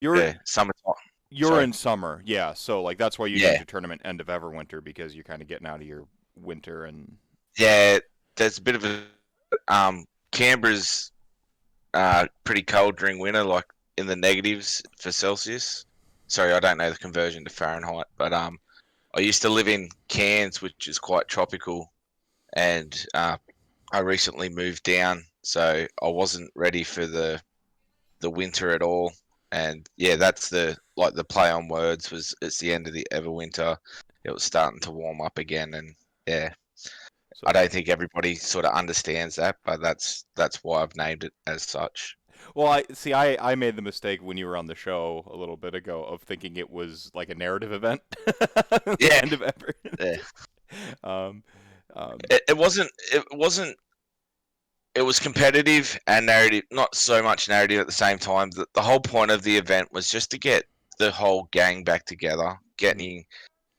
You're Yeah, summertime. you're Sorry. in summer, yeah. So like that's why you named Yeah, your tournament End of Everwinter because you're kind of getting out of your winter and yeah. There's a bit of a Canberra's pretty cold during winter, like in the negatives for Celsius. Sorry, I don't know the conversion to Fahrenheit, but I used to live in Cairns, which is quite tropical, and I recently moved down, so I wasn't ready for the winter at all. And yeah, that's the play on words was it's the end of the Everwinter. It was starting to warm up again, and yeah, I so. don't think everybody sort of understands that, but that's why I've named it as such. Well, I see. I made the mistake when you were on the show a little bit ago of thinking it was like a narrative event, the Yeah, end of ever. yeah. um, um, It wasn't. It wasn't. It was competitive and narrative, not so much narrative at the same time. The whole point of the event was just to get the whole gang back together, mhm. getting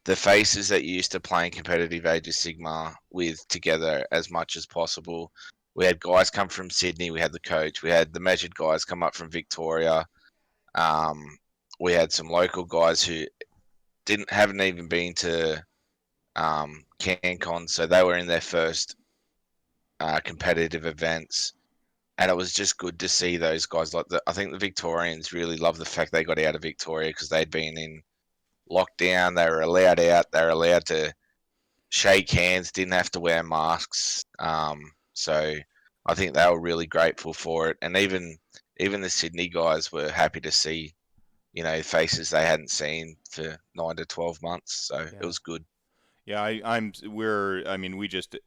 the faces that you used to playing competitive Age of Sigmar with together as much as possible. We had guys come from Sydney. We had the coach. We had the measured guys come up from Victoria. Um, we had some local guys who didn't haven't even been to Cancon, so they were in their first competitive events, and it was just good to see those guys. I think the Victorians really loved the fact they got out of Victoria because they'd been in lockdown. They were allowed out. They were allowed to shake hands, didn't have to wear masks. So I think they were really grateful for it, and even the Sydney guys were happy to see faces they hadn't seen for 9 to 12 months. So it Yeah, was good. yeah. I'm. We're. I mean, we just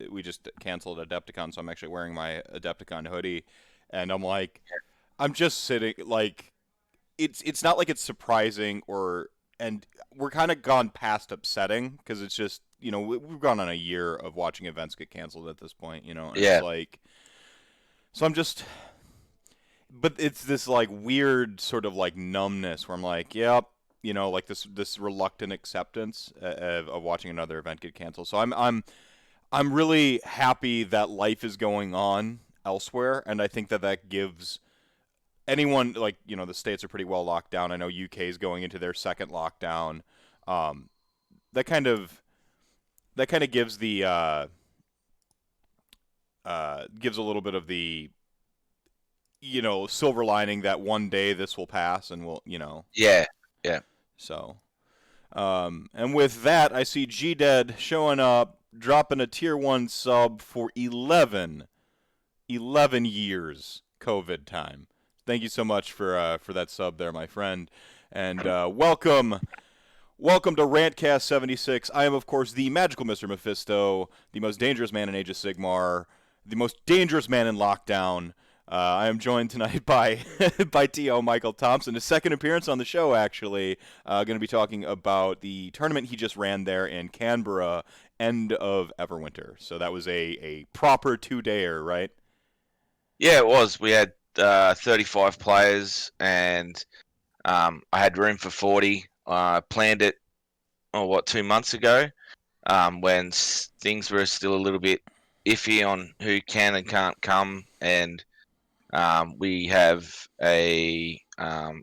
canceled Adepticon, so I'm actually wearing my Adepticon hoodie, and I'm like, I'm just sitting like it's not like it's surprising or and we're kind of gone past upsetting because it's just we've gone on a year of watching events get canceled at this point, and it's Yeah, like so I'm just but it's this like weird sort of like numbness where I'm like, yep, like this reluctant acceptance of watching another event get canceled. So I'm really happy that life is going on elsewhere, and I think that gives anyone like the states are pretty well locked down. I know UK is going into their second lockdown. Um, that kind of gives the gives a little bit of the silver lining that one day this will pass and we'll. yeah, yeah. So and with that I see G Dead showing up dropping a tier 1 sub for 11 years COVID time. Thank you so much for that sub there, my friend, and welcome to Rantcast 76. I am of course the magical Mr. Mephisto, the most dangerous man in Age of Sigmar, the most dangerous man in Lockdown. I am joined tonight by by To Michael Thomson, his second appearance on the show. Actually, going to be talking about the tournament he just ran there in Canberra, End of Everwinter. So that was a proper 2-dayer, right? Yeah, it was. We had 35 players, and I had room for 40. I planned it, 2 months ago, when things were still a little bit iffy on who can and can't come, and we have a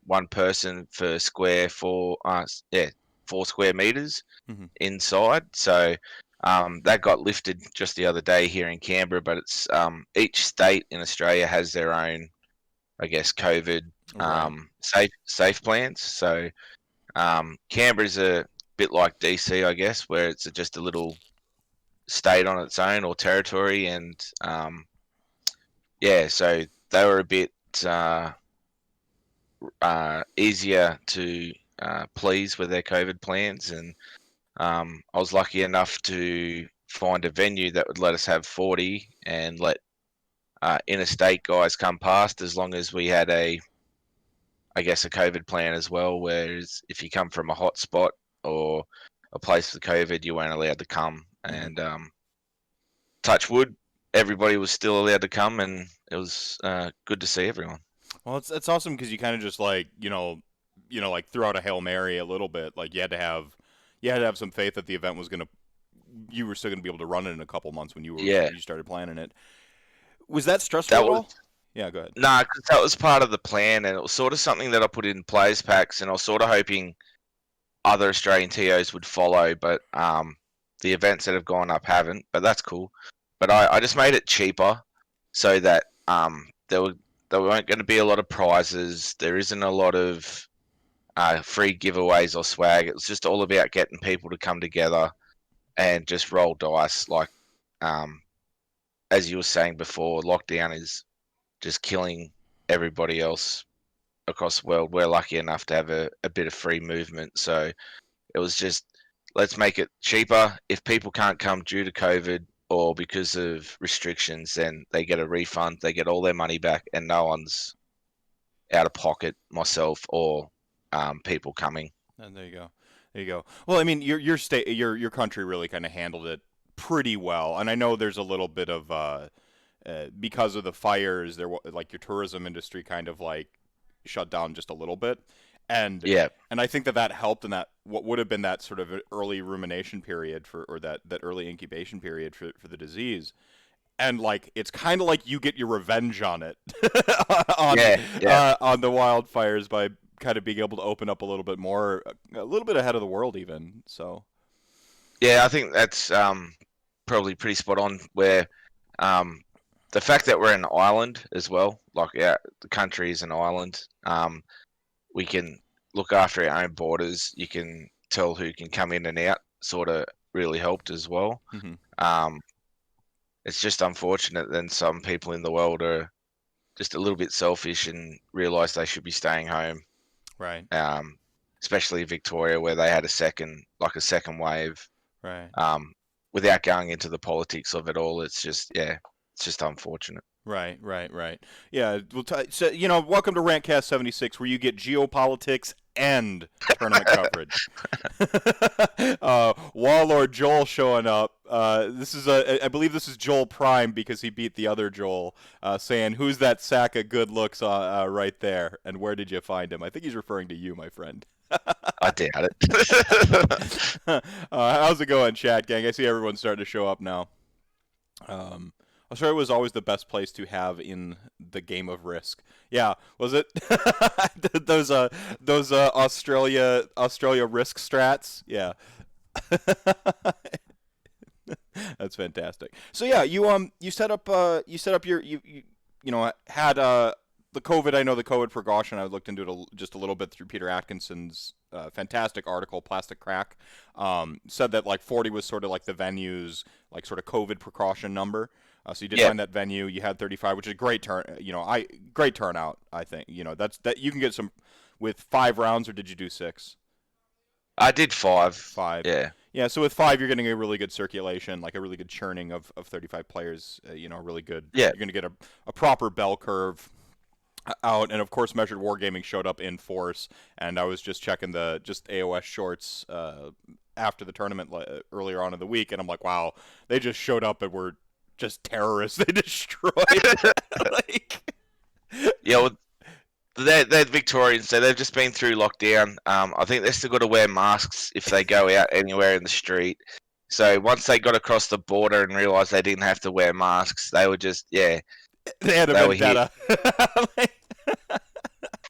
one person for square for yeah 4 square meters Mm-hmm. inside. So that got lifted just the other day here in Canberra, but it's each state in Australia has their own, I guess, COVID Right. safe plans. So Canberra's a bit like DC, I guess, where it's just a little state on its own or territory, and yeah, so they were a bit easier to please with their COVID plans, and I was lucky enough to find a venue that would let us have 40 and let interstate guys come past as long as we had I guess, a COVID plan as well. Whereas if you come from a hot spot or a place with COVID, you weren't allowed to come. Mm-hmm. And touch wood, everybody was still allowed to come, and it was good to see everyone. Well, it's awesome because you kind of just like like threw out a hail mary a little bit. Like you had to have some faith that the event was gonna you were still gonna be able to run it in a couple months when Yeah, you started planning it. Was that stressful that at was all? Yeah, go ahead. No, because that was part of the plan, and it was sort of something that I put in players packs, and I was sort of hoping other Australian TOs would follow, but the events that have gone up haven't. But that's cool. But I just made it cheaper so that there weren't going to be a lot of prizes. There isn't a lot of free giveaways or swag. It was just all about getting people to come together and just roll dice. Like um, as you were saying before, lockdown is just killing everybody else across the world. We're lucky enough to have a bit of free movement, so it was just, let's make it cheaper. If people can't come due to COVID or because of restrictions, then they get a refund. They get all their money back, and no one's out of pocket, myself or people coming. And there you go. There you go. Well, I mean, your state, your country really kind of handled it pretty well, and I know there's a little bit of because of the fires, like your tourism industry kind of like shut down just a little bit, and Yeah, and I think that helped in that what would have been that sort of early rumination period or that early incubation period for the disease. And like it's kind of like you get your revenge on it on yeah, yeah, on the wildfires by kind of being able to open up a little bit more, a little bit ahead of the world even. So yeah. I think that's probably pretty spot on. Where um, the fact that we're an island as well, like the country is an island. We can look after our own borders. You can tell who can come in and out. Sort of really helped as well. hmm Um, it's just unfortunate that some people in the world are just a little bit selfish and realise they should be staying home. right, Um, especially Victoria, where they had a second wave. right. Um, without going into the politics of it all, it's just it's just unfortunate. Right, right, right. Yeah, so welcome to RantCast 76, where you get geopolitics and tournament coverage. Warlord Joel showing up. I believe this is Joel Prime because he beat the other Joel, saying, "Who's that sack of good looks right there? And where did you find him?" I think he's referring to you, my friend. I doubt it. How's it going, chat gang? I see everyone's starting to show up now. Australia was always the best place to have in the game of Risk. Yeah, was it? Those Australia Risk strats. Yeah, that's fantastic. So yeah, you set up your had the COVID. I know the COVID precaution. I looked into it just a little bit through Peter Atkinson's fantastic article, Plastic Crack. Said that like 40 was sort of like the venue's like sort of COVID precaution number. So you did Yeah, find that venue. You had 35, which is a great great turnout. I think that you can get some with 5 rounds, or did you do 6? I did 5. 5. Yeah, Yeah, so with 5, you're getting a really good circulation, like a really good churning of 35 players. Really good. yeah, You're going to get a proper bell curve out, and of course, Measured Wargaming showed up in force. And I was just checking the just AOS shorts after the tournament earlier on in the week, and I'm like, wow, they just showed up and were just terrorists. They destroyed like yeah. Well, they're Victorians, so they've just been through lockdown. I think they've still got to wear masks if they go out anywhere in the street. So once they got across the border and realised they didn't have to wear masks, they were just they had a they were here. vendetta. Like,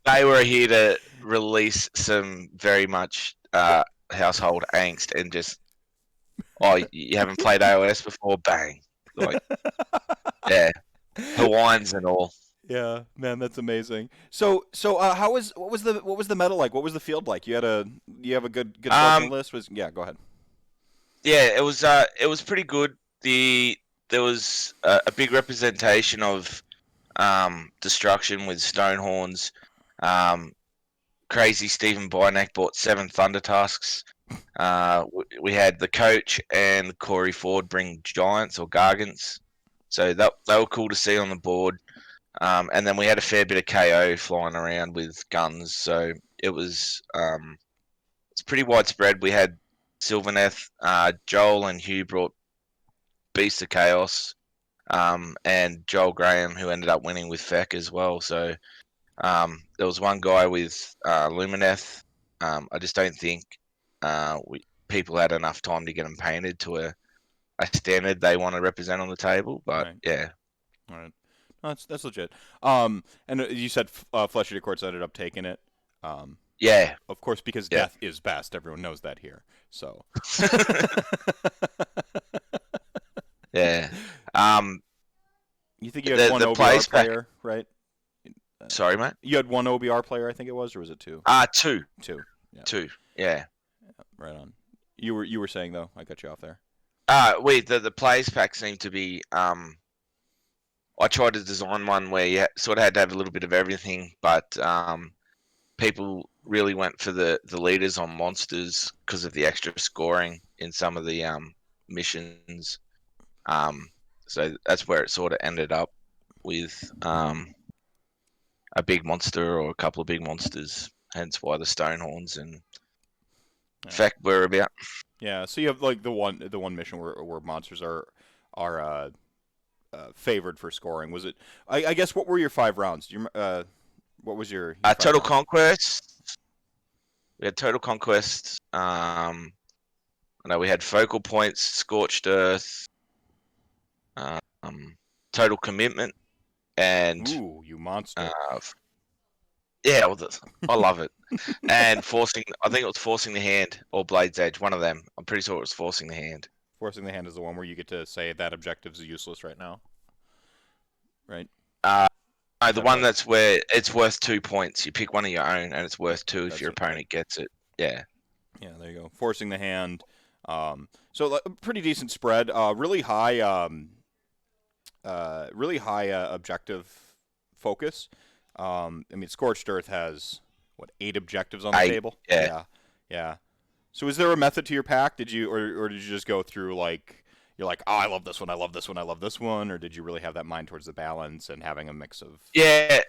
They were here to release some very much household angst and just, oh, you haven't played AOS before? Bang, like yeah, Hawaiians and all. yeah, man, that's amazing. So how was what was the medal like? What was the field like? You have a good social Um, list? Yeah, go ahead. yeah, it was pretty good. There was a big representation of destruction with Stonehorns. Um, Crazy Stephen Bynack bought 7 Thunder Tusks. We had the coach and Corey Ford bring giants or gargants, so that they were cool to see on the board. And then we had a fair bit of KO flying around with guns, so it was it's pretty widespread. We had Sylvaneth, Joel and Hugh brought Beast of Chaos, and Joel Graham who ended up winning with Feck as well. So there was one guy with Lumineth. I just don't think people had enough time to get them painted to a standard they want to represent on the table. But Right. yeah, All right. No, that's legit. And you said Flesh Eater Courts ended up taking it. Um, Yeah, of course, because yeah. death is best. Everyone knows that here. So. Yeah. Um, You think you had one the OBR plays pack. player, right? Sorry, mate. You had one OBR player, I think it was, or was it two? Two, Two. Yeah, two. Yeah. right on. You were saying though, I cut you off there. The plays pack seemed to be I tried to design one where you sort of had to have a little bit of everything, but people really went for the leaders on monsters because of the extra scoring in some of the missions. Um, so that's where it sort of ended up with a big monster or a couple of big monsters. Hence why the Stonehorns and Yeah. Feck were about. Yeah. So you have like the one mission where monsters are favored for scoring. Was it? I guess what were your 5 rounds? Do you what was your 5 Total rounds? Conquest. We had Total Conquest. I know we had Focal Points, Scorched Earth, um, Total Commitment, and Ooh, you monster! uh, yeah, well, I love it. And forcing, I think it was Forcing the Hand or Blade's Edge, one of them. I'm pretty sure it was Forcing the Hand. Forcing the hand is the one where you get to say that objective's useless right now, right? Uh, no, Is the that one right? that's where it's worth 2 points. You pick one of your own, and it's worth two if That's your it. Right. opponent gets it. Yeah, Yeah, there you go. Forcing the hand. So like, a pretty decent spread. Really high objective focus. I mean, Scorched Earth has what 8 objectives on the 8. table. Yeah, Yeah, yeah. So is there a method to your pack? Did you or did you just go through like you're like, oh, I love this one, I love this one, I love this one, or did you really have that mind towards the balance and having a mix of? yeah.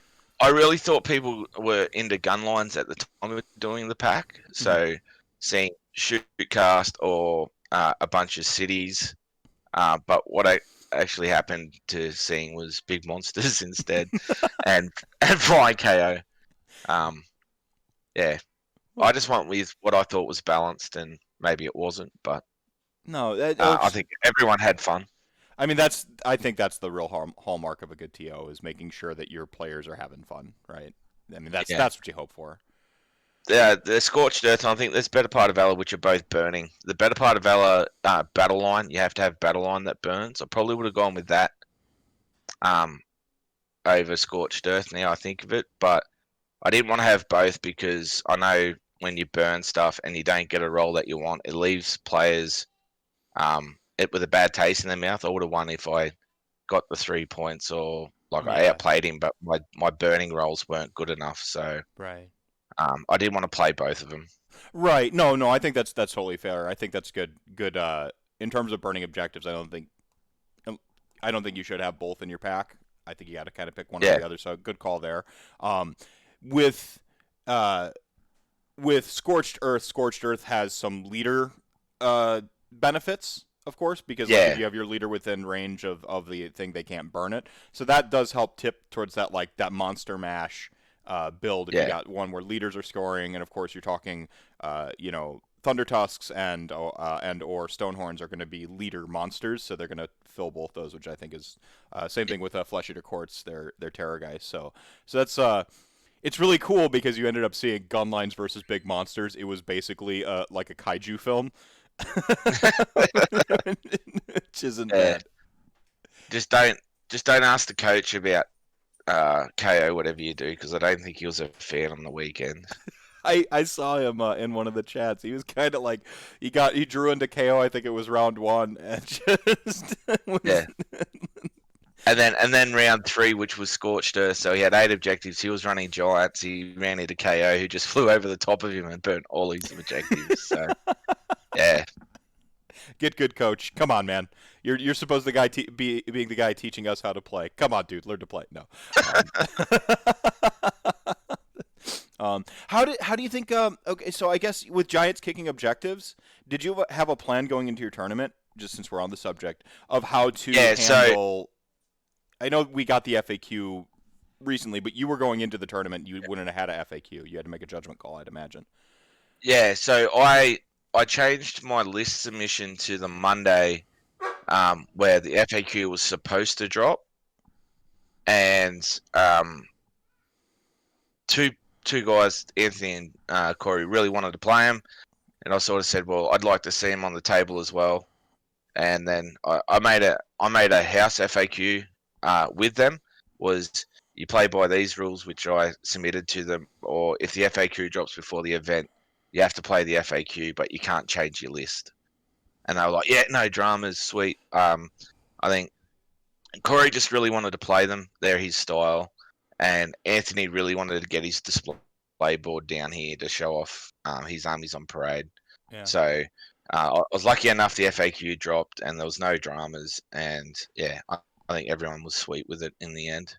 I really thought people were into gun lines at the time of doing the pack. Mhm. So seeing shoot cast or a bunch of cities. But what I actually happened to seeing was big monsters instead, and and flying KO. Um, yeah, I Well, just went with what I thought was balanced, and maybe it wasn't, but no, that, I it's think everyone had fun. I mean, I think that's the real hallmark of a good TO is making sure that your players are having fun, right? I mean, that's Yeah, that's what you hope for. the Scorched Earth. I think there's Better Part of Valor, which are both burning. The Better Part of Valor battle line, you have to have battle line that burns. I probably would have gone with that um, over Scorched Earth. Now I think of it, but I didn't want to have both because I know when you burn stuff and you don't get a roll that you want, it leaves players it with a bad taste in their mouth. I would have won if I got the 3 points or like I Yeah, outplayed him, but my burning rolls weren't good enough. So right. I didn't want to play both of them. Right. No, no, I think that's totally fair. I think that's good. Good. In terms of burning objectives, um, I don't think you should have both in your pack. I think you got to kind of pick one or Yeah, the other. So good call there. Um, with uh, with Scorched Earth has some leader benefits, of course, because like if yeah, you have your leader within range of the thing, they can't burn it. So that does help tip towards that like that monster mash build. If you yeah, got one where leaders are scoring, and of course you're talking, Thunder Tusks and or Stonehorns are going to be leader monsters, so they're going to fill both those, which I think is same thing with Flesh Eater Courts. They're terror guys. So that's it's really cool because you ended up seeing gun lines versus big monsters. It was basically like a kaiju film, which isn't yeah. bad. Just don't just don't ask the coach about KO whatever you do because I don't think he was a fan on the weekend. I saw him in one of the chats. He was kind of like he drew into KO. I think it was round one, and just was Yeah. And then round 3, which was Scorched Earth, so he had 8 objectives. He was running giants. He ran into KO, who just flew over the top of him and burnt all his objectives. So yeah, get good, coach. Come on, man. You're supposed to being the guy teaching us how to play. Come on, dude, learn to play. No. How do you think? Okay, so I guess with Giants kicking objectives, did you have a plan going into your tournament? Just since we're on the subject of how to yeah. So handle. I know we got the FAQ recently, but you were going into the tournament. You wouldn't have had a FAQ. You had to make a judgment call, I'd imagine. yeah, so I changed my list submission to the Monday, where the FAQ was supposed to drop. and two two guys, Anthony and Corey, really wanted to play him, and I sort of said, well, I'd like to see him on the table as well. And then I made a house FAQ with them. Was you play by these rules, which I submitted to them, or if the FAQ drops before the event, you have to play the FAQ, but you can't change your list. And they were like, yeah, no dramas, sweet. I think Corey just really wanted to play them. They're his style. And Anthony really wanted to get his display board down here to show off his armies on parade. Yeah. So I was lucky enough the FAQ dropped and there was no dramas. And yeah, I think everyone was sweet with it in the end.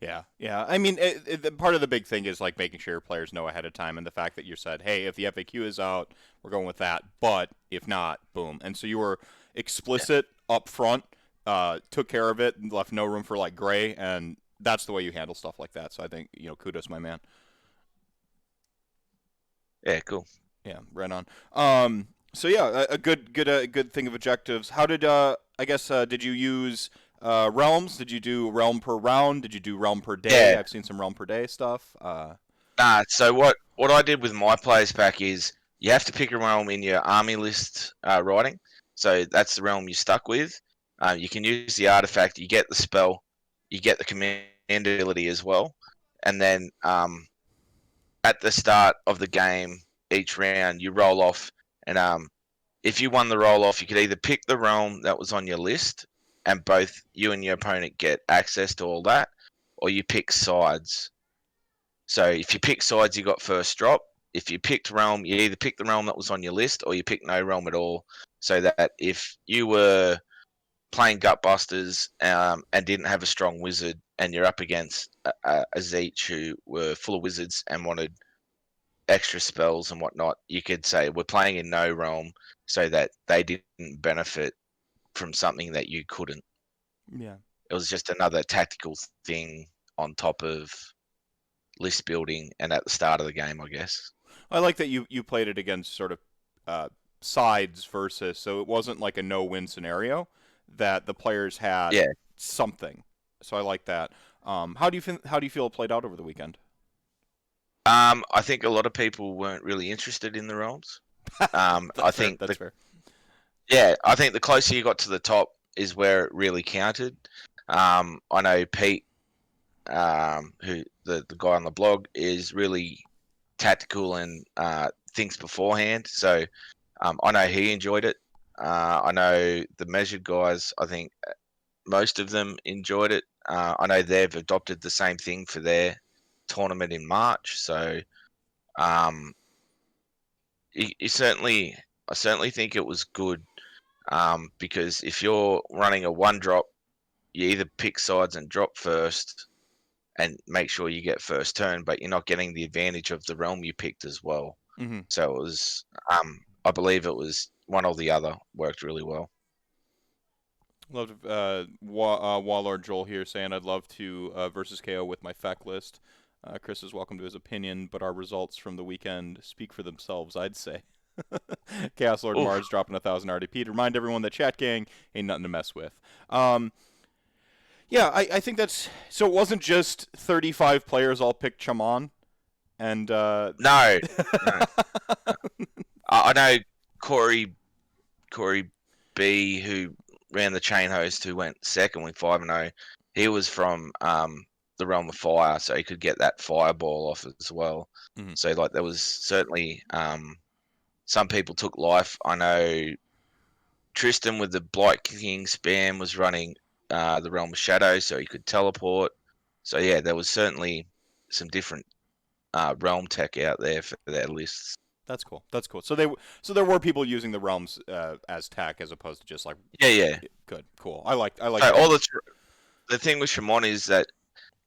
Yeah, yeah. I mean, part of the big thing is like making sure your players know ahead of time, and the fact that you said, "Hey, if the FAQ is out, we're going with that." But if not, boom. And so you were explicit up front, took care of it, and left no room for like gray, and that's the way you handle stuff like that. So I think kudos, my man. Yeah, cool. Yeah, right on. So yeah, a good thing of objectives. How did I guess did you use realms? Did you do realm per round? Did you do realm per day? Yeah. I've seen some realm per day stuff. So what I did with my players pack is you have to pick a realm in your army list writing. So that's the realm you're stuck with. You can use the artifact, you get the spell, you get the command ability as well, and then at the start of the game, each round you roll off, and if you won the roll off, you could either pick the realm that was on your list, and both you and your opponent get access to all that, or you pick sides. So if you pick sides, you got first drop. If you picked realm, you either pick the realm that was on your list, or you pick no realm at all. So that if you were playing Gutbusters and didn't have a strong wizard, and you're up against a Zeech who were full of wizards and wanted extra spells and whatnot, you could say we're playing in no realm, so that they didn't benefit from something that you couldn't. Yeah. It was just another tactical thing on top of list building and at the start of the game, I guess. I like that you played it against sort of uh, sides versus, so it wasn't like a no-win scenario, that the players had Yeah. something. So I like that. How do you feel it played out over the weekend? I think a lot of people weren't really interested in the realms. I That's fair. think That's fair. I think the closer you got to the top is where it really counted. I know Pete, who the guy on the blog, is really tactical and thinks beforehand. So I know he enjoyed it. I know the measured guys, I think most of them enjoyed it. I know they've adopted the same thing for their tournament in March. So um, I certainly think it was good because if you're running a one drop, you either pick sides and drop first and make sure you get first turn, but you're not getting the advantage of the realm you picked as well. Mm-hmm. So it was, I believe it was one or the other worked really well. Love Wallard Joel here saying I'd love to versus KO with my feck list. Chris is welcome to his opinion, but our results from the weekend speak for themselves, I'd say. Chaos Lord Oof. Mars dropping 1,000 RDP to remind everyone that chat gang ain't nothing to mess with. Yeah, I think that's so. It wasn't just 35 players all picked Chaman, and No, no. I know Corey B, who ran the chain host, who went second with 5-0. He was from the realm of fire, so he could get that fireball off as well. Mhm. So like there was certainly some people took life. I know Tristan with the Blight King spam was running the realm of shadow, so he could teleport. So yeah, there was certainly some different realm tech out there for their lists. That's cool. That's cool. So there were people using the realms as tech as opposed to just like Yeah, yeah. good, cool. I like So that. the thing with Shimon is that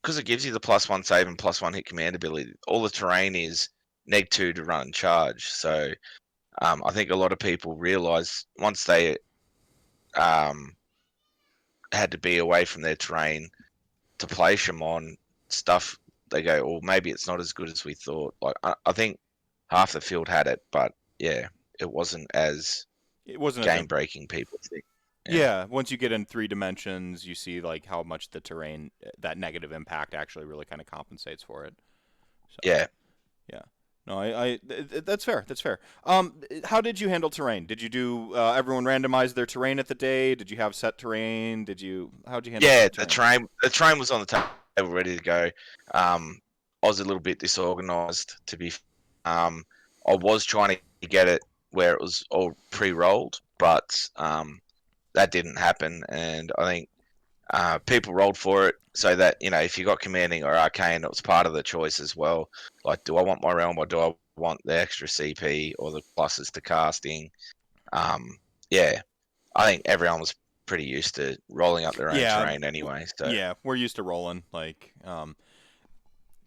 because it gives you the +1 save and +1 hit command ability, all the terrain is -2 to run and charge. So I think a lot of people realize once they um, had to be away from their terrain to play Shimon stuff, they go, well, maybe it's not as good as we thought. Like I think half the field had it, but yeah, it wasn't as It wasn't as game breaking people think. Yeah, Yeah, once you get in 3 dimensions, you see like how much the terrain, that negative impact actually really kind of compensates for it. So, yeah. yeah. No, that's fair. That's fair. How did you handle terrain? Did you do everyone randomize their terrain at the day? Did you have set terrain? How'd you handle Yeah, terrain? the train was on the table, ready to go. I was a little bit disorganized, to be. I was trying to get it where it was all pre-rolled, but that didn't happen, and I think people rolled for it so that if you got commanding or arcane, it was part of the choice as well. Like, do I want my realm or do I want the extra CP or the pluses to casting? Um, yeah, I think everyone was pretty used to rolling up their own Yeah, terrain anyway. So yeah, we're used to rolling. Like,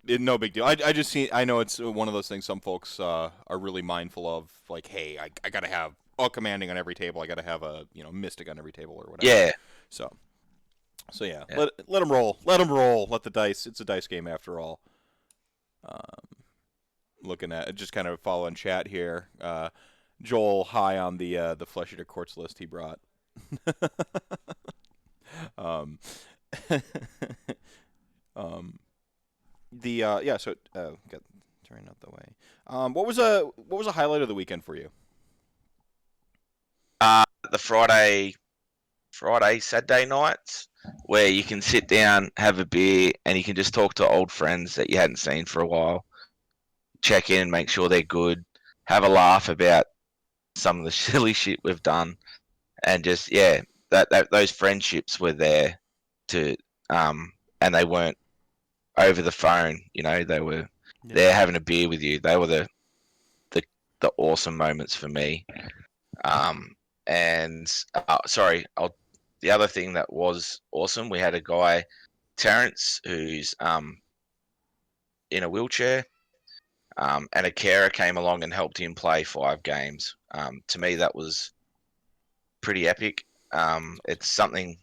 no big deal. I just see. I know it's one of those things. Some folks are really mindful of. Like, hey, I gotta have all commanding on every table. I gotta have a mystic on every table or whatever. yeah, So yeah, yeah. let them roll. Let them roll. Let the dice. It's a dice game after all. Looking at just kind of following chat here. Joel high on the flesh eater quartz list he brought. um, um, yeah. So get turn out the way. What was a highlight of the weekend for you? The Friday, Saturday nights where you can sit down, have a beer, and you can just talk to old friends that you hadn't seen for a while. Check in, make sure they're good, have a laugh about some of the silly shit we've done, and just that those friendships were there to and they weren't over the phone. They were Yeah. there having a beer with you. They were the, the awesome moments for me. And sorry, the other thing that was awesome, we had a guy, Terrence, who's in a wheelchair, and a carer came along and helped him play 5 games. To me, that was pretty epic. It's something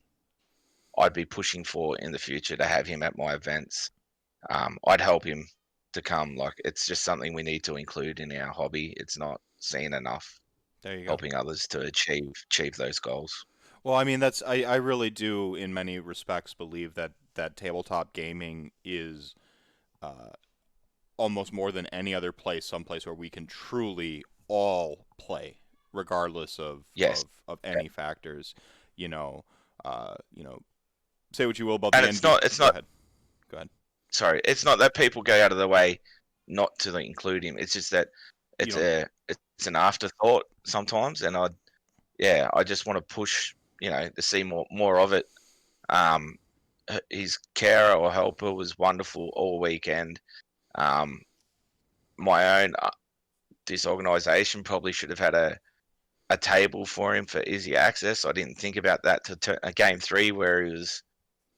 I'd be pushing for in the future to have him at my events. I'd help him to come. Like, it's just something we need to include in our hobby. It's not seen enough, There you go. helping others to achieve those goals. Well, I mean, I really do in many respects believe that tabletop gaming is uh, almost more than any other place, someplace where we can truly all play, regardless of Yes, any factors. You know, you know, say what you will about and the it's NV. not it's Go not ahead. Go ahead. sorry, it's not that people go out of their way not to include him. It's just that You it's don't. it's an afterthought sometimes, and I just want to push to see more of it. Um, his carer or helper was wonderful all weekend. Um, my own disorganization probably should have had a table for him for easy access. I didn't think about that to game 3 where he was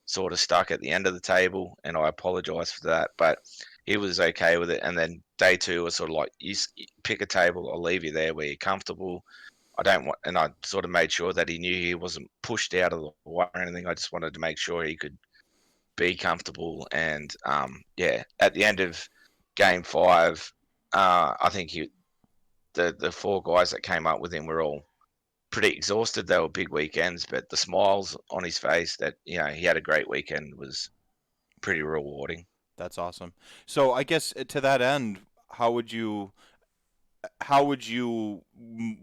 sort of stuck at the end of the table, and I apologise for that. But he was okay with it. And then day 2 was sort of like, you pick a table, I'll leave you there where you're comfortable. I don't want, and I sort of made sure that he knew he wasn't pushed out of the way or anything. I just wanted to make sure he could be comfortable. And yeah, at the end of game 5, I think the 4 guys that came up with him were all pretty exhausted. They were big weekends, but the smiles on his face that he had a great weekend was pretty rewarding. That's awesome. So I guess to that end, how would you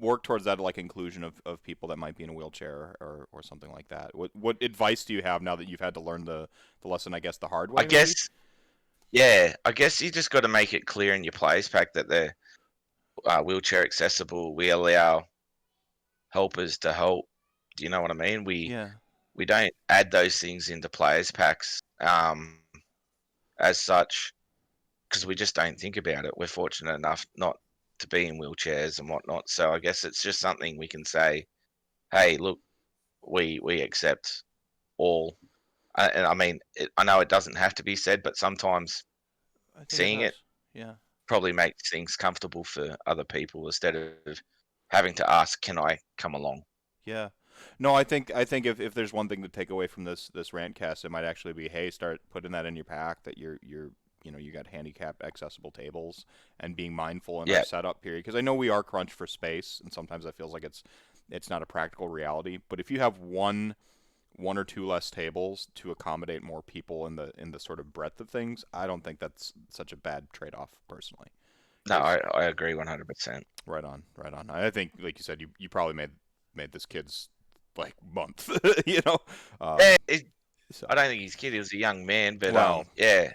work towards that like inclusion of people that might be in a wheelchair or something like that? What advice do you have now that you've had to learn the lesson, I guess, the hard I way, maybe? guess, yeah, I guess you just got to make it clear in your plays pack that they're wheelchair accessible. We allow helpers to help. Do you know what I mean? Yeah. We don't add those things into players packs as such because we just don't think about it. We're fortunate enough not to be in wheelchairs and whatnot. So I guess it's just something we can say, hey, look, we accept all. And I mean, I know it doesn't have to be said, but sometimes I think it seeing it does. Yeah. probably makes things comfortable for other people instead of having to ask, "Can I come along?" Yeah. No, I think if there's one thing to take away from this rant cast, it might actually be, hey, start putting that in your pack that you're you got handicap accessible tables and being mindful in our Yeah, setup period because I know we are crunched for space and sometimes that feels like it's not a practical reality. But if you have one or two less tables to accommodate more people in the sort of breadth of things, I don't think that's such a bad trade-off personally. No, Because I agree 100%. right on, right on. I think, like you said, you probably made this kid's like month, you know. Yeah, So I don't think he's kid. He was a young man, but well, yeah,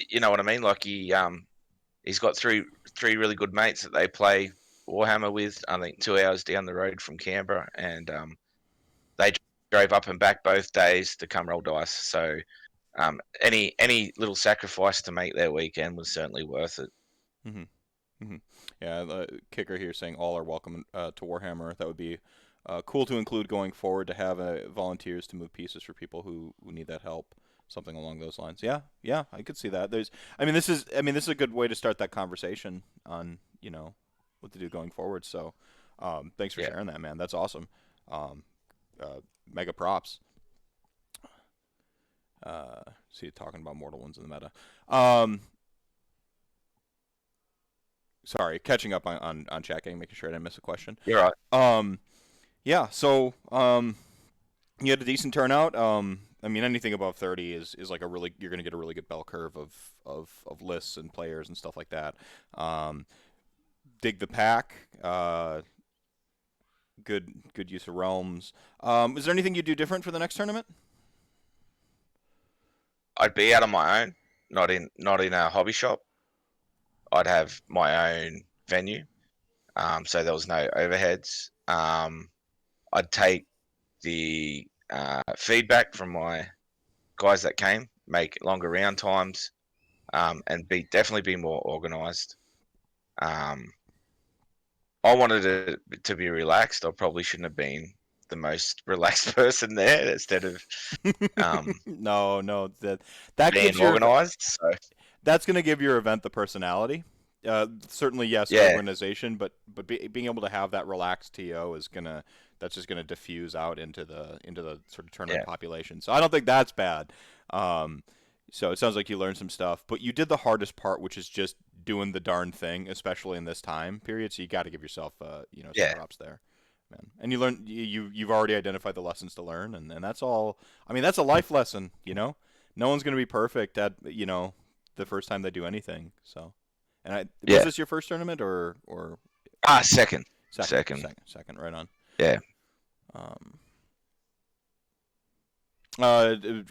you know what I mean. Like he's got three really good mates that they play Warhammer with. I think 2 hours down the road from Canberra, and they drove up and back both days to come roll dice. So any little sacrifice to make their weekend was certainly worth it. hmm hmm yeah. The kicker here saying all are welcome to Warhammer. That would be cool to include going forward to have volunteers to move pieces for people who need that help. Something along those lines. Yeah, yeah, I could see that. This is a good way to start that conversation on what to do going forward. So, thanks for Yeah, sharing that, man. That's awesome. Um, Mega props. See, talking about mortal ones in the meta. Um, Sorry, catching up on chat gang, making sure I didn't miss a question. you're right. Um, yeah, so you had a decent turnout. Anything above 30 is like you're gonna get a really good bell curve of lists and players and stuff like that. Um, dig the pack. Good use of realms. Is there anything you do different for the next tournament? I'd be out on my own, not in a hobby shop. I'd have my own venue, so there was no overheads. I'd take the feedback from my guys that came, make longer round times, and definitely be more organised. Um, I wanted it to be relaxed. I probably shouldn't have been the most relaxed person there instead of um, No, that being gives your organised. So that's going to give your event the personality. Certainly, yes, yeah, organization, but being able to have that relaxed TO that's just gonna diffuse out into the sort of tournament yeah, population. So I don't think that's bad. Um, so it sounds like you learned some stuff, but you did the hardest part, which is just doing the darn thing, especially in this time period. So you got to give yourself some yeah, props there, man. And you've already identified the lessons to learn, and that's all. I mean, that's a life lesson. No one's gonna be perfect at the first time they do anything. So. And was yeah. this your first tournament or Second, second? second. Second, right on. Yeah. Um,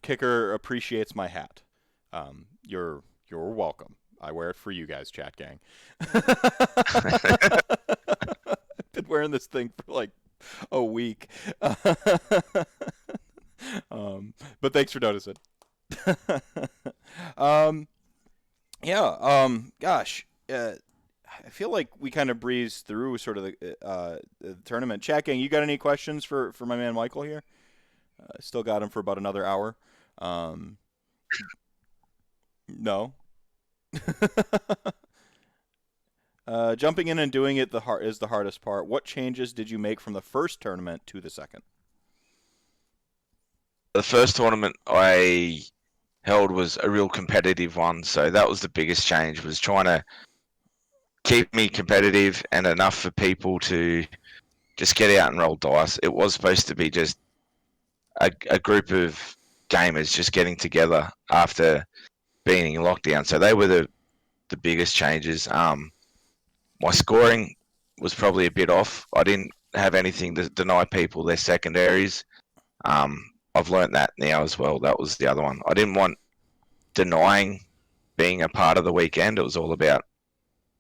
Kicker appreciates my hat. You're welcome. I wear it for you guys, chat gang. I've been wearing this thing for like a week. But thanks for noticing. um, yeah. Gosh. I feel like we kind of breezed through sort of the tournament. Chat gang, you got any questions for my man Michael here? Still got him for about another hour. Um, no. Jumping in and doing it is the hardest part. What changes did you make from the first tournament to the second? The first tournament I held was a real competitive one, so that was the biggest change. Was trying to keep me competitive and enough for people to just get out and roll dice. It was supposed to be just a group of gamers just getting together after being in lockdown. So they were the biggest changes. My scoring was probably a bit off. I didn't have anything to deny people their secondaries. Um, I've learnt that now as well. That was the other one. I didn't want denying being a part of the weekend. It was all about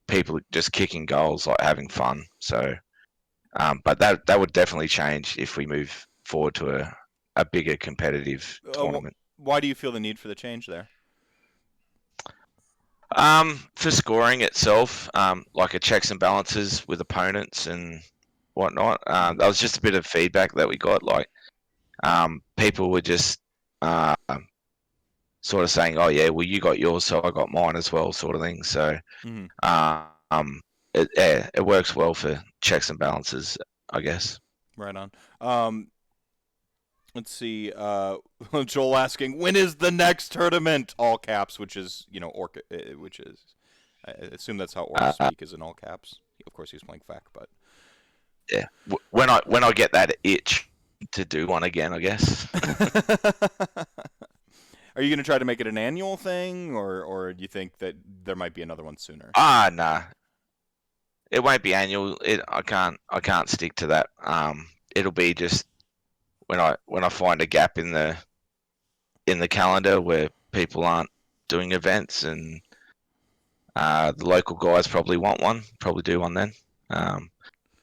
people just kicking goals, like having fun. So, but that would definitely change if we move forward to a bigger competitive tournament. Why do you feel the need for the change there? For scoring itself, like a checks and balances with opponents and whatnot. That was just a bit of feedback that we got. Like, people were just uh, sort of saying, "Oh yeah, well you got yours, so I got mine as well," sort of thing. So, Mm-hmm. it works well for checks and balances, I guess. Right on. Let's see. Joel asking, when is the next tournament? All caps, which is orc, which is I assume that's how orcs Uh, speak is in all caps. Of course, he's playing FAQ, but Yeah. When I get that itch to do one again, I guess. Are you going to try to make it an annual thing, or do you think that there might be another one sooner? Nah, it won't be annual. I can't stick to that. It'll be just when I find a gap in the calendar where people aren't doing events, and the local guys probably want one, probably do one then.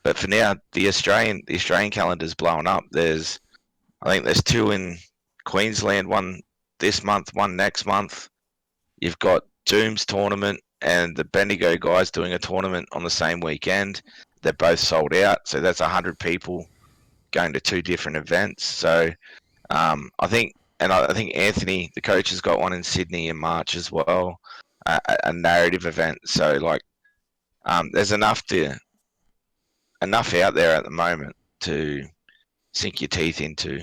But for now, the Australian calendar's blowing up. I think there's two in Queensland, one this month, one next month. You've got Doom's tournament and the Bendigo guys doing a tournament on the same weekend. They're both sold out, so that's 100 people going to two different events. So I think Anthony, the coach, has got one in Sydney in March as well, a narrative event. So there's enough out there at the moment to sink your teeth into.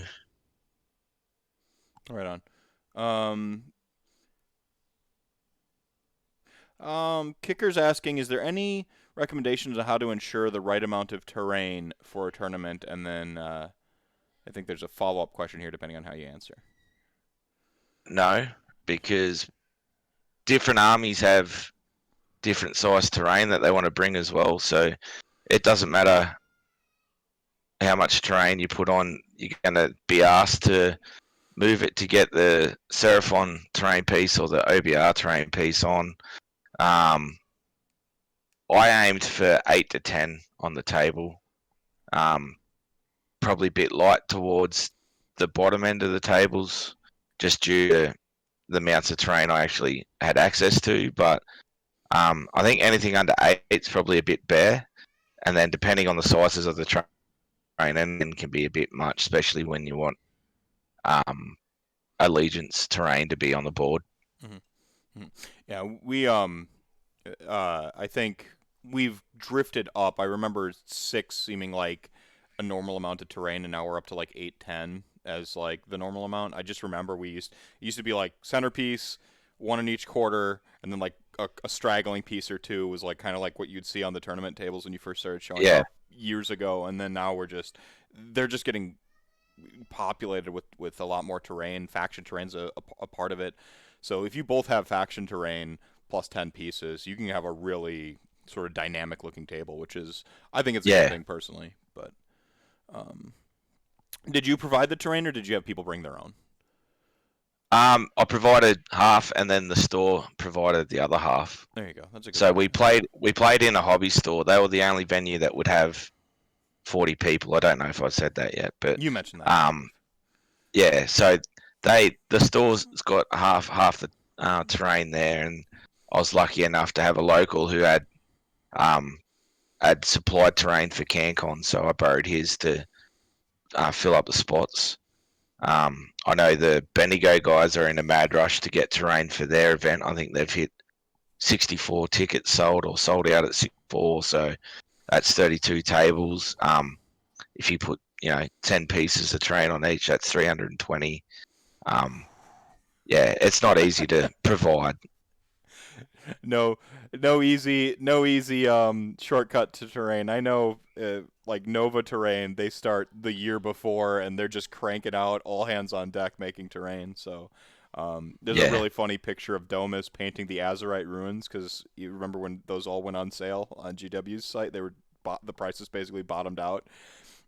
Right on. Kicker's asking, is there any recommendations on how to ensure the right amount of terrain for a tournament? And then I think there's a follow-up question here, depending on how you answer. No, because different armies have different size terrain that they want to bring as well. So it doesn't matter how much terrain you put on, you're going to be asked to move it to get the Seraphon terrain piece or the OBR terrain piece on. I aimed for 8 to 10 on the table. Probably a bit light towards the bottom end of the tables, just due to the amounts of terrain I actually had access to. But I think anything under 8 is probably a bit bare. And then depending on the sizes of the terrain, and can be a bit much, especially when you want allegiance terrain to be on the board. Mm-hmm. Yeah, we I think we've drifted up. I remember 6 seeming like a normal amount of terrain, and now we're up to like 8, 10 as like the normal amount. I just remember it used to be like centerpiece, one in each quarter, and then like a straggling piece or two was like kind of like what you'd see on the tournament tables when you first started showing Yeah. up years ago. And then now they're just getting populated with a lot more terrain. Faction terrain's a part of it. So if you both have faction terrain plus 10 pieces, you can have a really sort of dynamic looking table, which is, I think it's a good Yeah. thing personally. But did you provide the terrain, or did you have people bring their own? I provided half, and then the store provided the other half. There you go. That's a good. So we played in a hobby store. They were the only venue that would have 40 people. I don't know if I said that yet, but You mentioned that. yeah. So the store's got half the terrain there, and I was lucky enough to have a local who had supplied terrain for Cancon, so I borrowed his to fill up the spots. I know the Bendigo guys are in a mad rush to get terrain for their event. I think they've hit 64 tickets sold or sold out at 64, so that's 32 tables. If you put 10 pieces of terrain on each, that's 320. Yeah, it's not easy to provide. No easy shortcut to terrain. I know like Nova Terrain, they start the year before and they're just cranking out all hands on deck making terrain. So there's a Yeah, really funny picture of Domus painting the Azerite ruins, because you remember when those all went on sale on GW's site, the prices basically bottomed out.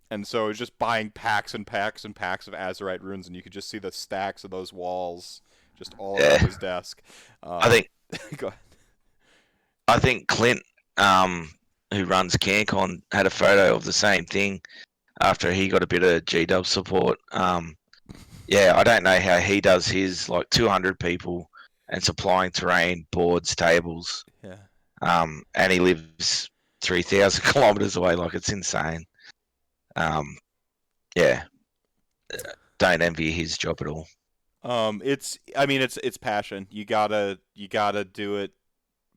And so it was just buying packs and packs and packs of Azerite runes, and you could just see the stacks of those walls just all around yeah. his desk. I think Go ahead. I think Clint, who runs CanCon, had a photo of the same thing after he got a bit of GW support. Yeah, I don't know how he does his, like 200 people and supplying terrain, boards, tables. Yeah. And he lives 3,000 kilometers away. Like, it's insane. Yeah, don't envy his job at all. It's passion. You gotta do it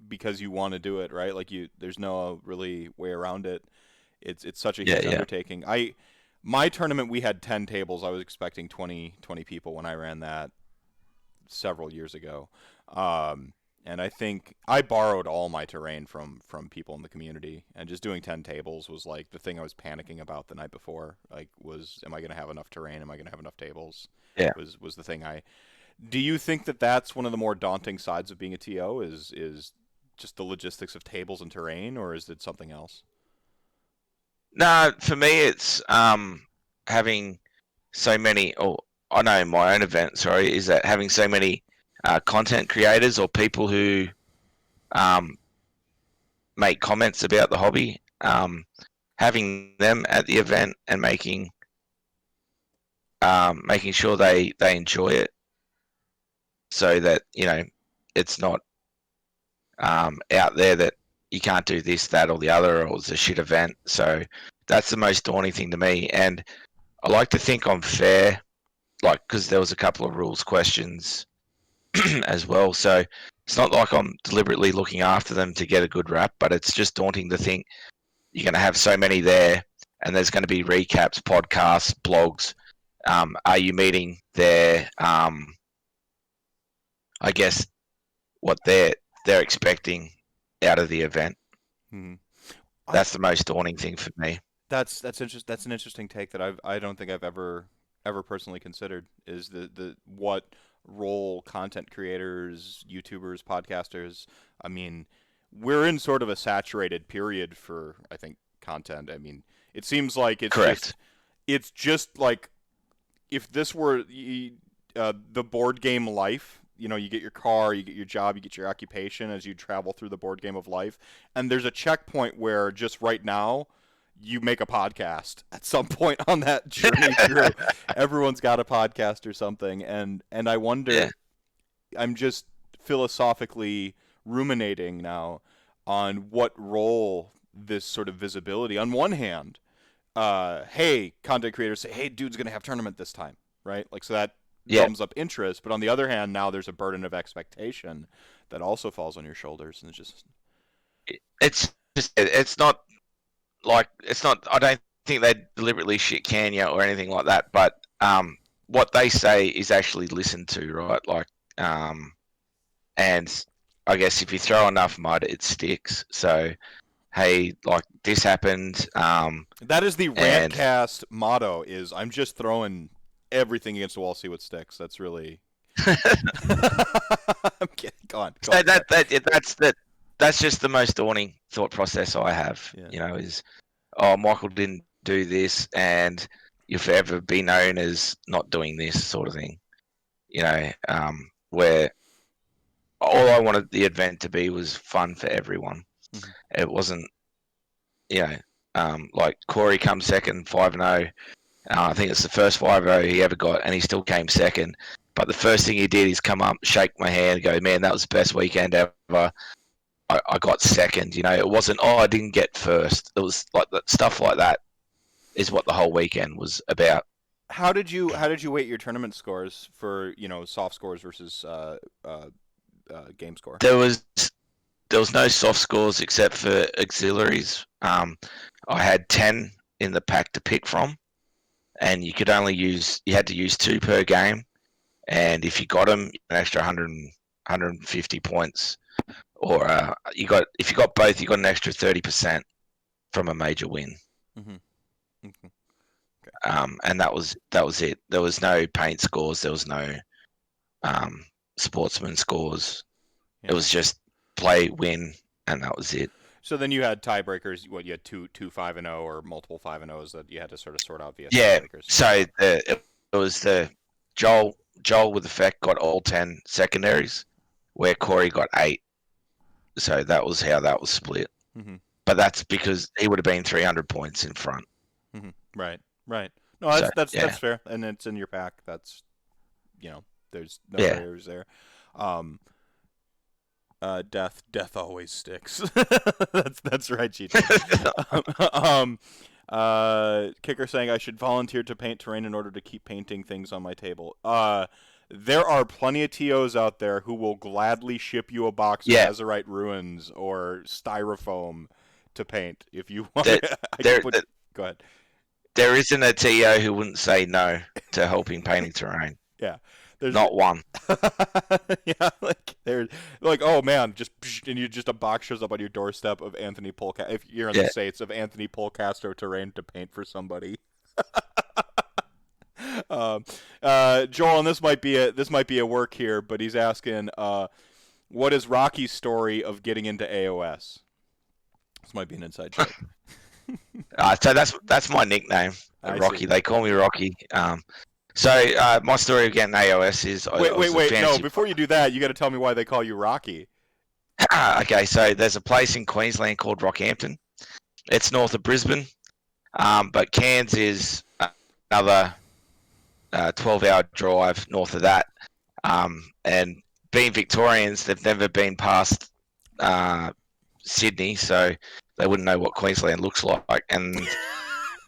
because you want to do it, right? Like there's no really way around it. It's such a Yeah, huge yeah, undertaking. My tournament, we had 10 tables. I was expecting 20 people when I ran that several years ago. And I think I borrowed all my terrain from people in the community, and just doing 10 tables was like the thing I was panicking about the night before. Like, was am I going to have enough terrain? Am I going to have enough tables? Yeah. Was the thing I. Do you think that that's one of the more daunting sides of being a TO? Is just the logistics of tables and terrain, or is it something else? No, for me, it's having so many. Or I know my own event. Sorry, is that having so many content creators or people who um, make comments about the hobby. Having them at the event and making sure they enjoy it, so that it's not out there that you can't do this, that, or the other, or it's a shit event. So that's the most daunting thing to me. And I like to think I'm fair, like, because there was a couple of rules questions as well. So it's not like I'm deliberately looking after them to get a good rap, but it's just daunting to think you're going to have so many there, and there's going to be recaps, podcasts, blogs. Are you meeting their, I guess, what they're expecting out of the event? Hmm. That's the most daunting thing for me. That's an interesting take that I don't think I've ever personally considered is the what role content creators, YouTubers, podcasters. I mean, we're in sort of a saturated period for I think content. I mean, it seems like Correct. it's just like if this were the board game life. You know, you get your car, you get your job, you get your occupation as you travel through the board game of life, and there's a checkpoint where just right now you make a podcast at some point on that journey through. Everyone's got a podcast or something, and I Yeah. wonder. I'm just philosophically ruminating now on what role this sort of visibility. On one hand, hey, content creators say, hey, dude's gonna have tournament this time, right? Like so that Yeah. drums up interest. But on the other hand, now there's a burden of expectation that also falls on your shoulders, and it's just It's just it's not like it's not. I don't think they deliberately shit can you or anything like that. But what they say is actually listened to, right? Like and I guess if you throw enough mud, it sticks. So hey, like this happened, that is the and RantCast motto. Is I'm just throwing everything against the wall, see what sticks. That's really. I'm kidding. Go on. Go so on. Sorry. that's just the most daunting thought process I have. Yeah. Is Michael didn't do this, and you'll forever be known as not doing this sort of thing. Where all I wanted the event to be was fun for everyone. Mhm. It wasn't, you know, like Corey come second, 5-0. I think it's the first 5-0 he ever got, and he still came second. But the first thing he did is come up, shake my hand, and go, man, that was the best weekend ever. I got second. It wasn't, I didn't get first. It was like that stuff like that is what the whole weekend was about. How did you weight your tournament scores for soft scores versus game score? There was no soft scores except for auxiliaries. I had 10 in the pack to pick from, and you had to use 2 per game. And if you got them, an extra 150 points. Or if you got both, you got an extra 30% from a major win. Mm-hmm. Okay. And that was it. There was no paint scores. There was no sportsman scores. Yeah. It was just play, win, and that was it. So then you had tiebreakers. What you had two 5-0 or multiple 5-0s that you had to sort of sort out via Yeah. tiebreakers. So it was the Joel with effect got all 10 secondaries, where Corey got 8. So that was how that was split. Mm-hmm. But that's because he would have been 300 points in front. Mm-hmm. Right. Right. No, So that's fair, and it's in your pack. That's there's no yeah. barriers there. Death always sticks. That's right, GT. Kicker saying I should volunteer to paint terrain in order to keep painting things on my table. There are plenty of TOs out there who will gladly ship you a box of Azurite ruins or styrofoam to paint if you want. Go ahead. There isn't a TO who wouldn't say no to helping painting terrain. Yeah. There's Not one. yeah, like they're like, oh man, just and you just a box shows up on your doorstep of Anthony Polcast. If you're in the Yeah. States, of Anthony Polcastro terrain to paint for somebody. Um, Joel, and this might be a work here, but he's asking, what is Rocky's story of getting into AOS? This might be an inside joke. So that's my nickname, I see. Rocky. They call me Rocky. My story of getting AOS is Wait, I wait, was a wait. No, fantasy. before you do that, you got to tell me why they call you Rocky. Okay, so there's a place in Queensland called Rockhampton. It's north of Brisbane, but Cairns is another 12-hour drive north of that. And being Victorians, they've never been past Sydney, so they wouldn't know what Queensland looks like, and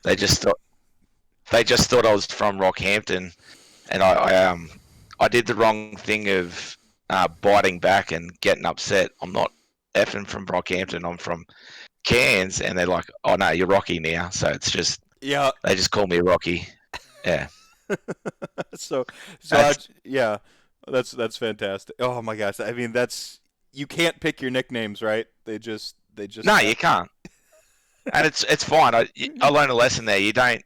they just thought I was from Rockhampton, and I did the wrong thing of biting back and getting upset. I'm not effing from Rockhampton. I'm from Cairns, and they're like, "Oh no, you're Rocky now." So it's just Yeah. they just call me Rocky. Yeah, so that's yeah, that's fantastic. Oh my gosh, I mean that's you can't pick your nicknames, right? They just no, have you can't, and it's fine. I learned a lesson there. You don't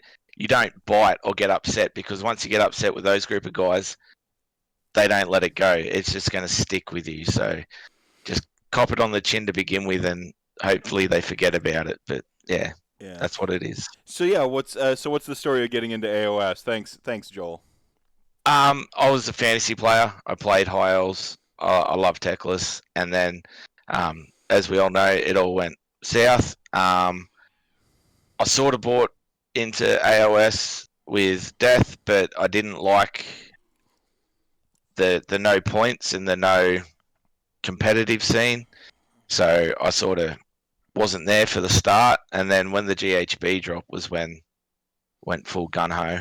bite or get upset, because once you get upset with those group of guys, they don't let it go. It's just going to stick with you. So just cop it on the chin to begin with, and hopefully they forget about it. But yeah, yeah. that's what it is. So yeah, what's the story of getting into AOS? Thanks, Joel. I was a fantasy player. I played high elves. I love Teclis, and then as we all know, it all went south. I sort of bought into AOS with Death, but I didn't like the no points and the no competitive scene. So I sort of wasn't there for the start, and then when the GHB drop was when went full gun ho.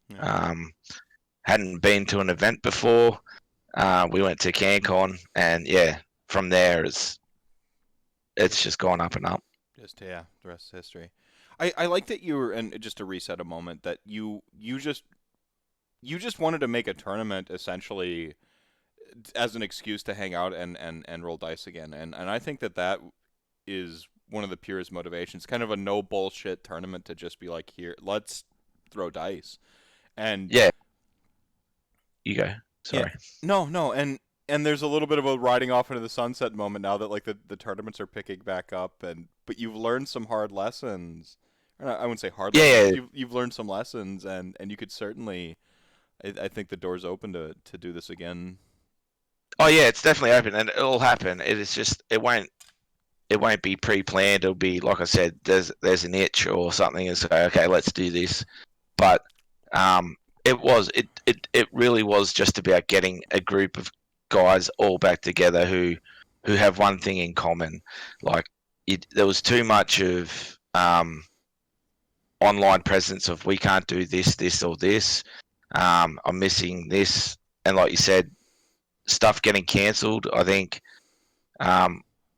Yeah. Hadn't been to an event before. We went to Cancon, and yeah, from there it's just gone up and up. Just yeah, the rest is history. I like that you were, and just to reset a moment, that you just wanted to make a tournament essentially as an excuse to hang out and roll dice again, and I think that is one of the purest motivations. Kind of a no bullshit tournament to just be like, here, let's throw dice, and Yeah, you go. yeah, Sorry. no, and there's a little bit of a riding off into the sunset moment now that like the tournaments are picking back up, and but you've learned some hard lessons. Or not, I wouldn't say hard Yeah, lessons. yeah. You've learned some lessons, and you could certainly. I think the door's open to do this again. Oh yeah, it's definitely open, and it'll happen. It is just it won't be pre-planned. It'll be like I said. There's an itch or something, and say, okay, let's do this. But it really was just about getting a group of guys all back together who have one thing in common. Like there was too much of online presence of we can't do this or this. I'm missing this, and like you said, stuff getting cancelled. I think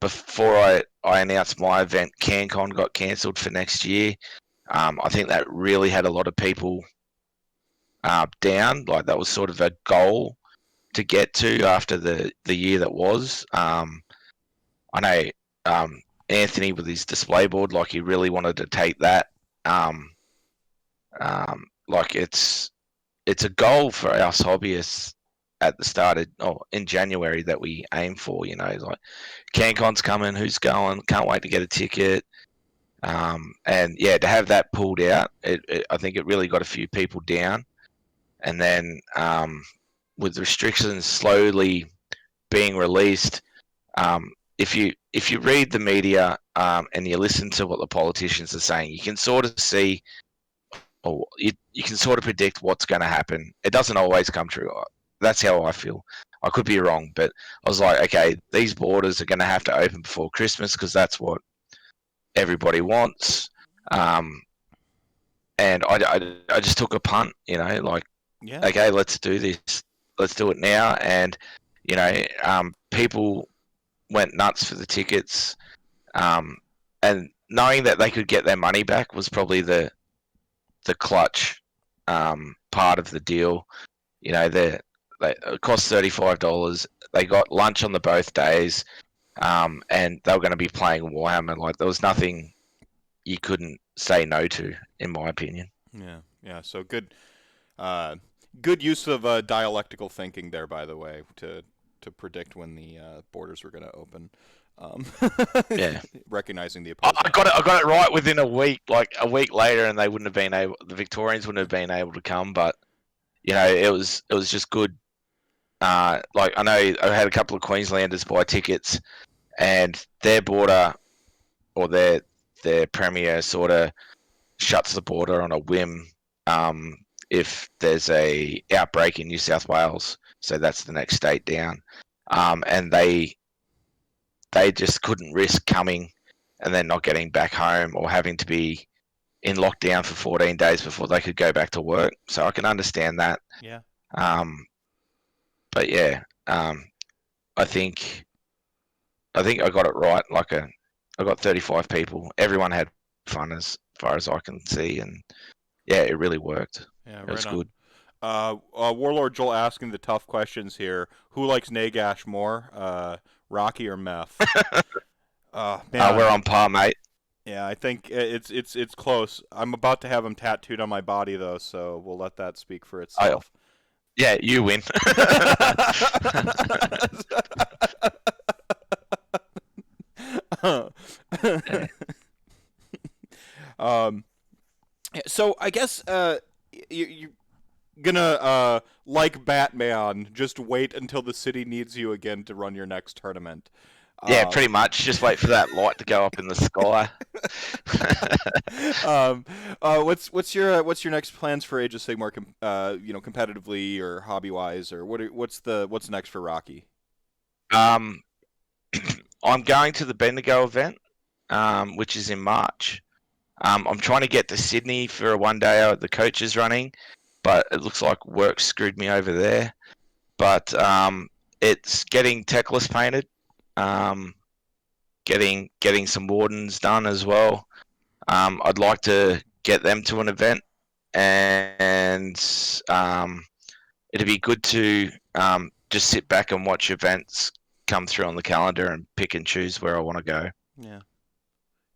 before I announced my event, Cancon got cancelled for next year. I think that really had a lot of people down. Like that was sort of a goal to get to after the year that was. I know Anthony with his display board, like he really wanted to take that. Like it's a goal for us hobbyists at the start of in January that we aim for. Like Cancon's coming, who's going? Can't wait to get a ticket. And yeah, to have that pulled out, I think it really got a few people down. And then with restrictions slowly being released, if you read the media and you listen to what the politicians are saying, you can sort of see, or you can sort of predict what's going to happen. It doesn't always come true. That's how I feel. I could be wrong, but I was like, okay, these borders are going to have to open before Christmas because that's what everybody wants. And I just took a punt, like, Yeah. okay, let's do this. Let's do it now. And, people went nuts for the tickets. And knowing that they could get their money back was probably the clutch part of the deal. They It cost $35. They got lunch on the both days, and they were going to be playing Warhammer. Like there was nothing you couldn't say no to, in my opinion. Yeah, yeah. So good use of dialectical thinking there, by the way, to predict when the borders were going to open. Um, Yeah, recognizing the I opposing. got it. I got it right within a week. Like a week later, and they wouldn't have been able. The Victorians wouldn't have been able to come. But it was just good. Like I know I had a couple of Queenslanders buy tickets, and their border or their premier sort of shuts the border on a whim if there's a outbreak in New South Wales. So that's the next state down, and they just couldn't risk coming and then not getting back home or having to be in lockdown for 14 days before they could go back to work. So I can understand that. Yeah. Um, but yeah, I think I got it right. I got 35 people. Everyone had fun as far as I can see, and yeah, it really worked. Yeah, It was right on. good. Warlord Joel asking the tough questions here. Who likes Nagash more, Rocky or Meth? We're Man, on par, mate. yeah, I think it's close. I'm about to have him tattooed on my body though, so we'll let that speak for I, itself. yeah, you win. um, so I guess you're gonna like Batman, just wait until the city needs you again to run your next tournament. Yeah, Um, pretty much. Just wait for that light to go up in the sky. um, what's your next plans for Age of Sigmar? Competitively or hobby wise, or what's next for Rocky? um, I'm going to the Bendigo event, which is in March. I'm trying to get to Sydney for a one day the coach is running, but it looks like work screwed me over there. But it's getting Techless painted, um, getting some wardens done as well. I'd like to get them to an event, and it'd be good to just sit back and watch events come through on the calendar and pick and choose where I want to go. Yeah,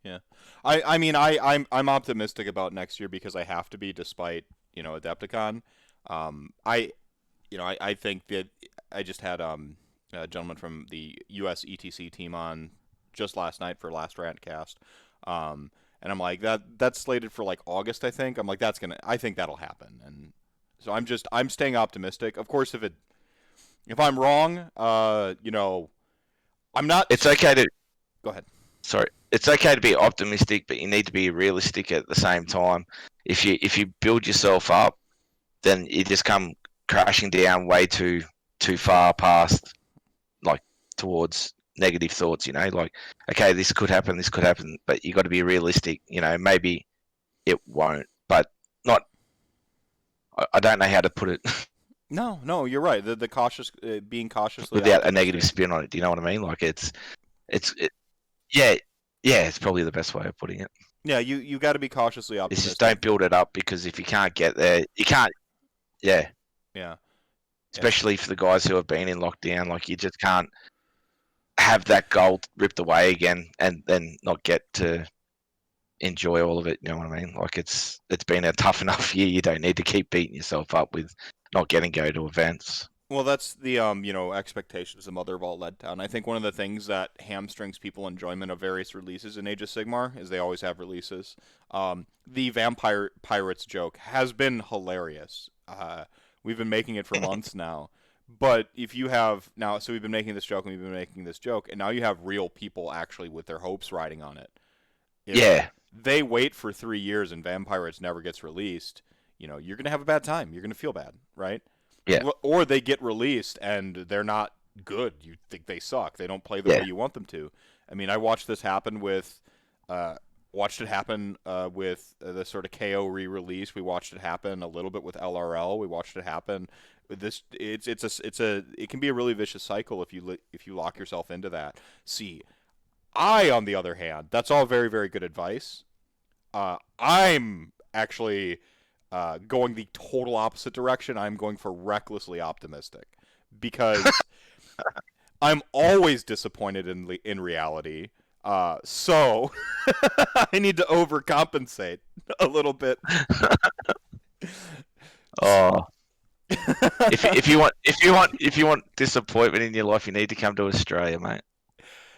yeah. I mean I'm optimistic about next year because I have to be, despite Adepticon. I think that I just had a gentleman from the US ETC team on just last night for last RantCast. And I'm like, that's slated for like August, I think. I'm like, I think that'll happen. And so I'm staying optimistic. Of course, if I'm wrong, I'm not. It's okay to Go ahead. sorry. It's okay to be optimistic, but you need to be realistic at the same time. If you build yourself up, then you just come crashing down way too far past, like towards negative thoughts. Like okay, this could happen, but you got to be realistic. Maybe it won't, but not. I don't know how to put it No, you're right. The cautious, being cautiously without a negative optimistic. spin on it. Do you know what I mean? Like yeah, yeah. It's probably the best way of putting it. Yeah, you got to be cautiously It's just optimistic. don't build it up because if you can't get there, you can't. Yeah, Yeah, yeah. especially for the guys who have been in lockdown, like you just can't have that goal ripped away again and then not get to enjoy all of it. You know what I mean? Like it's been a tough enough year. You don't need to keep beating yourself up with not getting go to events. Well, that's the expectations, the mother of all letdown. I think one of the things that hamstrings people enjoyment of various releases in Age of Sigmar is they always have releases. The Vampire Pirates joke has been hilarious. We've been making it for months now. But if you have now, so we've been making this joke and we've been making this joke, and now you have real people actually with their hopes riding on it. If Yeah, they wait for 3 years and Vampires never gets released, you're gonna have a bad time. You're gonna feel bad, right? yeah, Or they get released and they're not good. You think they suck. They don't play the way yeah, you want them to. I mean, I watched this happen with, the sort of KO re-release. We watched it happen a little bit with LRL. We watched it happen with this. It can be a really vicious cycle if you lock yourself into that. See, on the other hand, that's all very very good advice. I'm actually going the total opposite direction. I'm going for recklessly optimistic. because I'm always disappointed in reality. So I need to overcompensate a little bit. Oh, if you want disappointment in your life, you need to come to Australia, mate,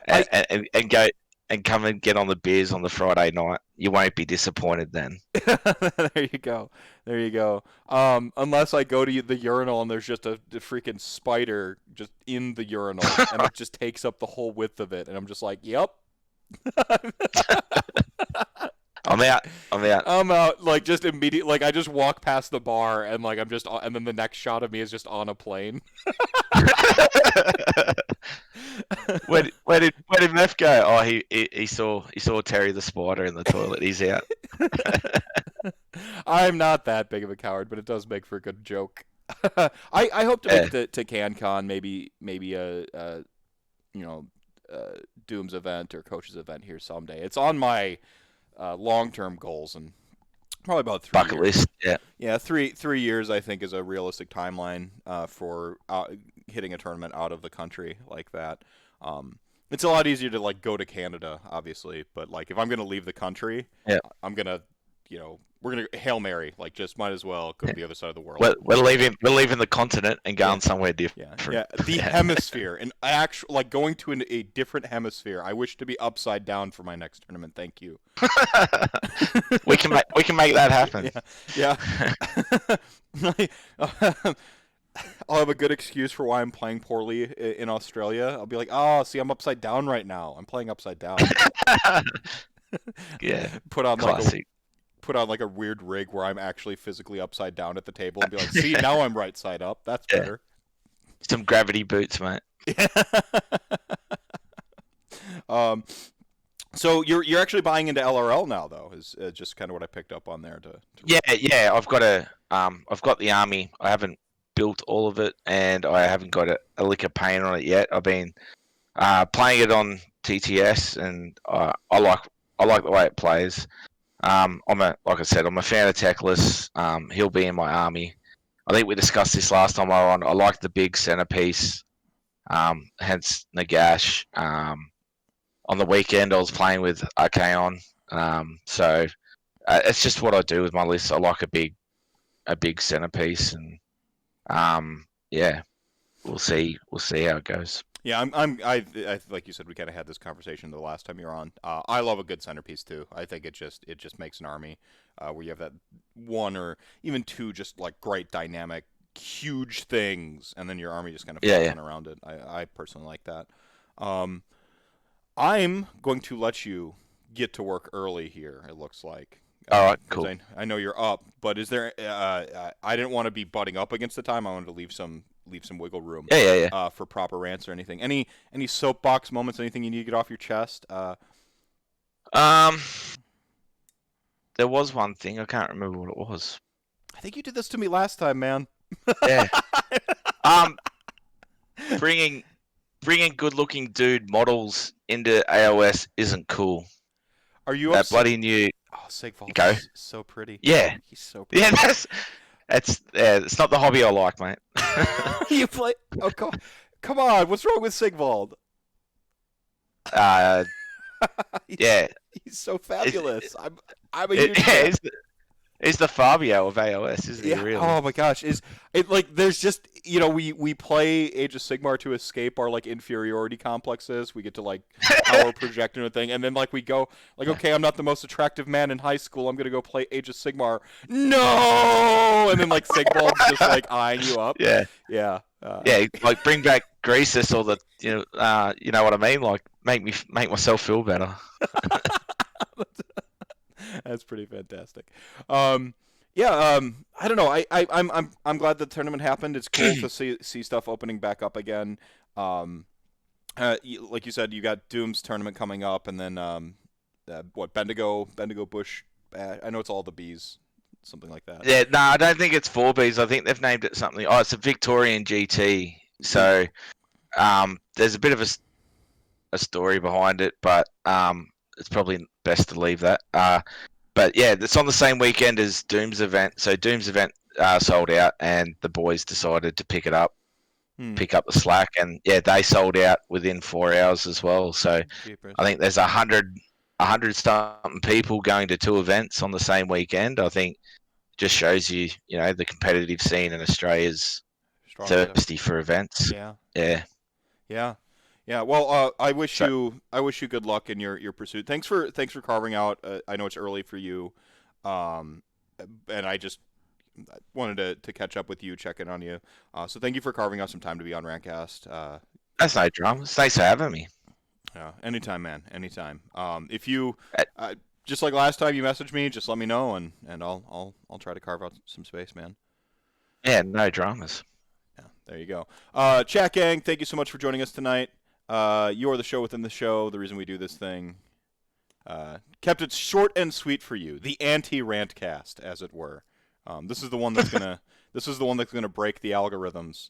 I and go and come and get on the beers on the Friday night. You won't be disappointed then. There you go. There you go. Unless I go to the urinal and there's just a freaking spider just in the urinal and it just takes up the whole width of it, and I'm just like, yep. I'm out. I'm out. I'm out. Like just immediate. Like I just walk past the bar and like I'm just, and then the next shot of me is just on a plane. Where did Meth go? Oh, he saw Terry the spider in the toilet. He's out. I'm not that big of a coward, but it does make for a good joke. I hope to make it to Cancon, maybe a you know Doom's event or Coach's event here someday. It's on my long-term goals, and probably about 3 Bucket years. list. Yeah. Yeah, 3 years I think is a realistic timeline for hitting a tournament out of the country like that. It's a lot easier to like go to Canada, obviously, but like if I'm gonna leave the country, Yeah. I'm gonna, we're gonna Hail Mary, like just might as well go to the other side of the world. We're leaving the continent and going somewhere different. Yeah, the hemisphere, and actual like going to a different hemisphere. I wish to be upside down for my next tournament. Thank you. we can make that happen. Yeah. I'll have a good excuse for why I'm playing poorly in Australia. I'll be like, oh, see, I'm upside down right now. I'm playing upside down. Yeah. Put on Classic. like a weird rig where I'm actually physically upside down at the table and be like, see, now I'm right side up. That's better. Some gravity boots, mate. So you're actually buying into LRL now, though, is just kind of what I picked up on there. Yeah. I've got the army. I haven't built all of it, and I haven't got a lick of paint on it yet. I've been playing it on TTS, and I like the way it plays. Like I said, I'm a fan of Techless. He'll be in my army. I think we discussed this last time I was on. I like the big centerpiece, hence Nagash. On the weekend, I was playing with Cancon. So it's just what I do with my list. I like a big centerpiece, and we'll see how it goes. Yeah, I like you said, we kind of had this conversation the last time you were on. I love a good centerpiece too. I think it just makes an army where you have that one or even two just like great dynamic, huge things, and then your army just kind of falls around it. I personally like that. I'm going to let you get to work early here. It looks like. All right, cool. I know you're up, but is there? I didn't want to be butting up against the time. I wanted to leave some wiggle room. Yeah. For proper rants or anything. Any soapbox moments? Anything you need to get off your chest? There was one thing. I can't remember what it was. I think you did this to me last time, man. Yeah. Bringing good-looking dude models into AOS isn't cool. Are you that bloody new? Oh, Sigvald is so pretty. Yeah, he's so pretty. Yeah, it's not the hobby I like, mate. You play? Oh, come on! What's wrong with Sigvald? He's so fabulous. I'm a huge fan. He's the Fabio of AOS, isn't he? Really? Oh my gosh! Is it like there's just we play Age of Sigmar to escape our like inferiority complexes. We get to like power project and a thing, and then like we go like, okay, I'm not the most attractive man in high school. I'm gonna go play Age of Sigmar. No! And then like Sigvald's just like eyeing you up. Yeah. Like bring back Greasus or the you know what I mean? Like make myself feel better. That's pretty fantastic. I don't know. I'm glad the tournament happened. It's cool to see stuff opening back up again. Like you said, you got Doom's tournament coming up, and then Bendigo Bush. I know it's all the bees, something like that. Yeah, no, I don't think it's 4Bs. I think they've named it something. Oh, it's a Victorian GT. So there's a bit of a story behind it, but it's probably best to leave that. But yeah, it's on the same weekend as Doom's event. So Doom's event sold out, and the boys decided to pick it up. Hmm. pick up the slack, and yeah, they sold out within 4 hours as well. So Jeepers. I think there's a hundred something people going to two events on the same weekend. I think just shows you, the competitive scene in Australia's Strong as ever. thirsty for events. Yeah. Yeah. Yeah. Yeah. Yeah. Well, So I wish you good luck in your pursuit. Thanks for carving out. I know it's early for you, um, and I just wanted to catch up with you, check in on you. So thank you for carving out some time to be on Rantcast. that's no drama. It's nice for having me. Yeah, anytime, man, anytime. If you, Uh, just like last time, you message me, just let me know, and I'll try to carve out some space, man. Yeah, no dramas. Yeah, there you go. Chat gang, thank you so much for joining us tonight. You are the show within the show. The reason we do this thing. Kept it short and sweet for you. The anti-rantcast, as it were. This is the one that's gonna. This is the one that's gonna break the algorithms.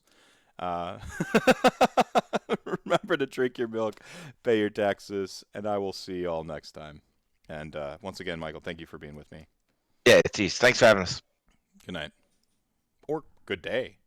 Uh, remember to drink your milk, pay your taxes, and I will see you all next time. And once again, Michael, thank you for being with me. Yeah, it is. Thanks for having us. Good night. Or good day.